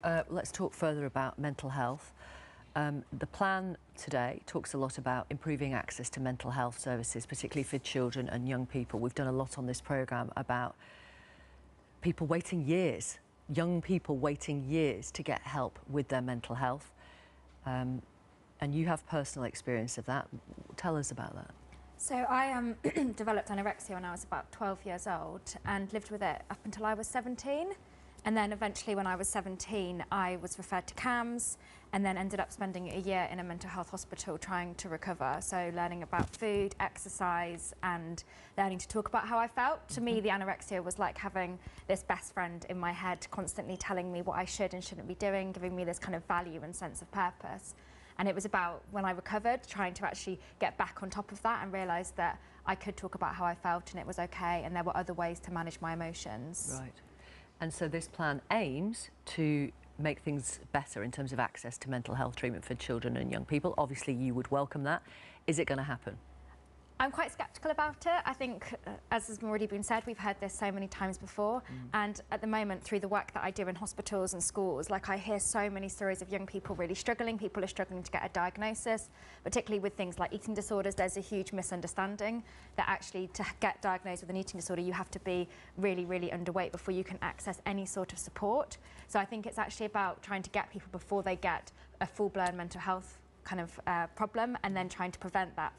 Let's talk further about mental health. The plan today talks a lot about improving access to mental health services, particularly for children and young people. We've done a lot on this programme about people waiting years, young people waiting years to get help with their mental health. And you have personal experience of that. Tell us about that. So I developed anorexia when I was about 12 years old and lived with it up until I was 17. And then eventually when I was 17, I was referred to CAMHS and then ended up spending a year in a mental health hospital trying to recover. So learning about food, exercise and learning to talk about how I felt. To me, the anorexia was like having this best friend in my head constantly telling me what I should and shouldn't be doing, giving me this kind of value and sense of purpose. And it was about, when I recovered, trying to actually get back on top of that and realise that I could talk about how I felt and it was okay and there were other ways to manage my emotions. Right. And so this plan aims to make things better in terms of access to mental health treatment for children and young people. Obviously, you would welcome that. Is it going to happen? I'm quite sceptical about it. I think, as has already been said, we've heard this so many times before. And at the moment, through the work that I do in hospitals and schools, like I hear so many stories of young people really struggling. People are struggling to get a diagnosis, particularly with things like eating disorders. There's a huge misunderstanding that actually to get diagnosed with an eating disorder, you have to be really, really underweight before you can access any sort of support. So I think it's actually about trying to get people before they get a full-blown mental health kind of problem and then trying to prevent that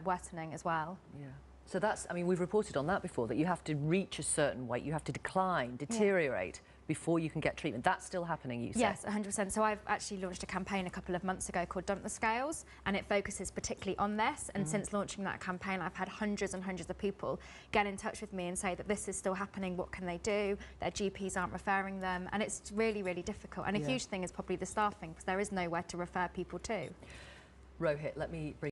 worsening as well. Yeah. So that's, I mean, we've reported on that before, that you have to reach a certain weight, you have to decline, deteriorate before you can get treatment. That's still happening, you say? Yes, 100%. So I've actually launched a campaign a couple of months ago called Dump the Scales, and it focuses particularly on this. And since launching that campaign, I've had hundreds and hundreds of people get in touch with me and say that this is still happening, what can they do? Their GPs aren't referring them, and it's really, really difficult. And a huge thing is probably the staffing, because there is nowhere to refer people to. Rohit, let me bring